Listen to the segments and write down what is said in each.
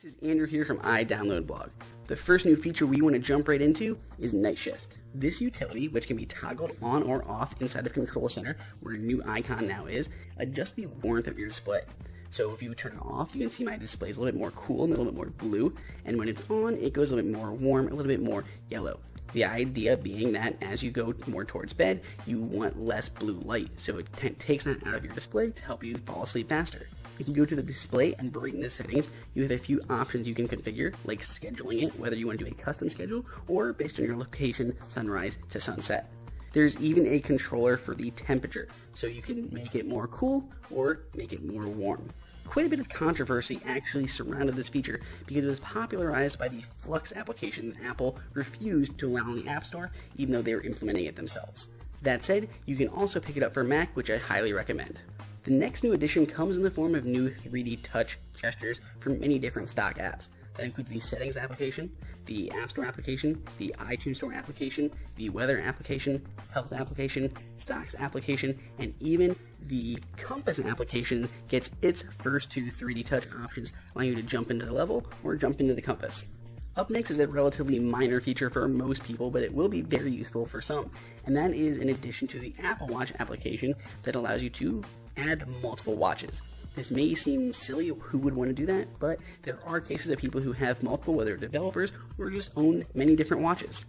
This is Andrew here from iDownloadBlog. The first new feature we want to jump right into is Nightshift. This utility, which can be toggled on or off inside of Control Center, where a new icon now is, adjusts the warmth of your display. So if you turn it off, you can see my display is a little bit more cool and a little bit more blue, and when it's on, it goes a little bit more warm, a little bit more yellow. The idea being that as you go more towards bed, you want less blue light, so it takes that out of your display to help you fall asleep faster. If you go to the display and brightness settings, you have a few options you can configure, like scheduling it, whether you want to do a custom schedule or based on your location, sunrise to sunset. There's even a controller for the temperature, so you can make it more cool or make it more warm. Quite a bit of controversy actually surrounded this feature because it was popularized by the Flux application that Apple refused to allow in the App Store, even though they were implementing it themselves. That said, you can also pick it up for Mac, which I highly recommend. The next new addition comes in the form of new 3D touch gestures for many different stock apps. That includes the Settings application, the App Store application, the iTunes Store application, the Weather application, Health application, Stocks application, and even the Compass application gets its first two 3D touch options, allowing you to jump into the level or jump into the compass. Up next is a relatively minor feature for most people, but it will be very useful for some, and that is in addition to the Apple Watch application that allows you to add multiple watches. This may seem silly, who would want to do that, but there are cases of people who have multiple, whether developers or just own many different watches.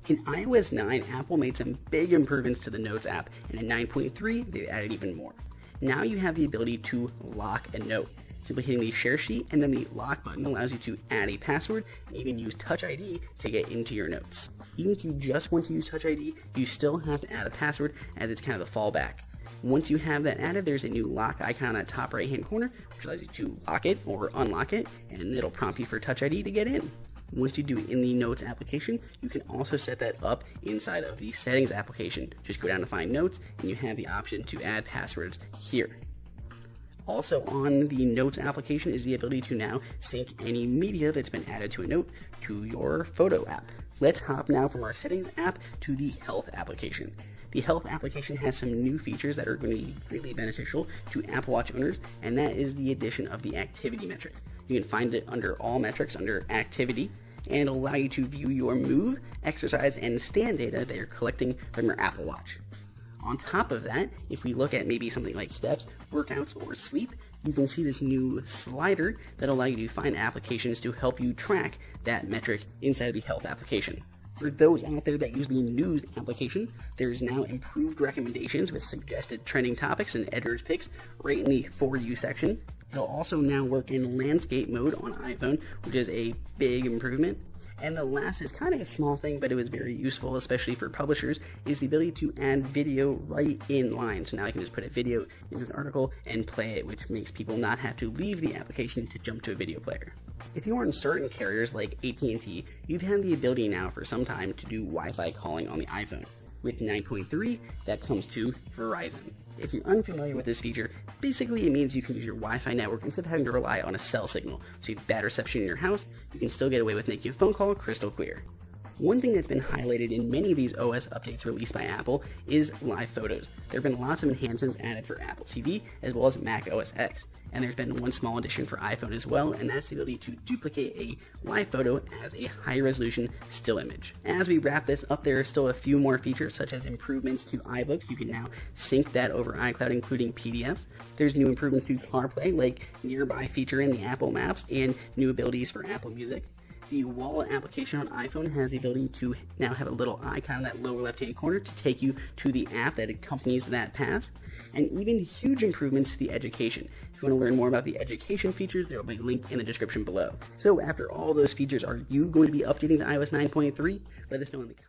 In iOS 9, Apple made some big improvements to the Notes app, and in 9.3, they've added even more. Now you have the ability to lock a note. Simply hitting the share sheet and then the lock button allows you to add a password and even use Touch ID to get into your notes. Even if you just want to use Touch ID, you still have to add a password as it's kind of the fallback. Once you have that added, there's a new lock icon at the top right hand corner, which allows you to lock it or unlock it, and it'll prompt you for Touch ID to get in. Once you do it in the Notes application, you can also set that up inside of the Settings application. Just go down to Find Notes, and you have the option to add passwords here. Also on the Notes application is the ability to now sync any media that's been added to a note to your photo app. Let's hop now from our Settings app to the Health application. The Health application has some new features that are going to be greatly beneficial to Apple Watch owners, and that is the addition of the activity metric. You can find it under all metrics under activity, and it'll allow you to view your move, exercise, and stand data that you're collecting from your Apple Watch. On top of that, if we look at maybe something like steps, workouts, or sleep, you can see this new slider that allows you to find applications to help you track that metric inside of the Health application. For those out there that use the News application, there's now improved recommendations with suggested trending topics and editor's picks right in the For You section. It'll also now work in landscape mode on iPhone, which is a big improvement. And the last is kind of a small thing, but it was very useful, especially for publishers, is the ability to add video right in line. So now I can just put a video into an article and play it, which makes people not have to leave the application to jump to a video player. If you're on certain carriers like AT&T, you've had the ability now for some time to do Wi-Fi calling on the iPhone. With 9.3, that comes to Verizon. If you're unfamiliar with this feature, basically it means you can use your Wi-Fi network instead of having to rely on a cell signal. So you have bad reception in your house, you can still get away with making a phone call crystal clear. One thing that's been highlighted in many of these OS updates released by Apple is live photos. There have been lots of enhancements added for Apple TV as well as Mac OS X. And there's been one small addition for iPhone as well, and that's the ability to duplicate a live photo as a high-resolution still image. As we wrap this up, there are still a few more features, such as improvements to iBooks. You can now sync that over iCloud, including PDFs. There's new improvements to CarPlay, like Nearby feature in the Apple Maps, and new abilities for Apple Music. The Wallet application on iPhone has the ability to now have a little icon in that lower left-hand corner to take you to the app that accompanies that pass, and even huge improvements to the education. If you want to learn more about the education features, there will be a link in the description below. So after all those features, are you going to be updating to iOS 9.3? Let us know in the comments.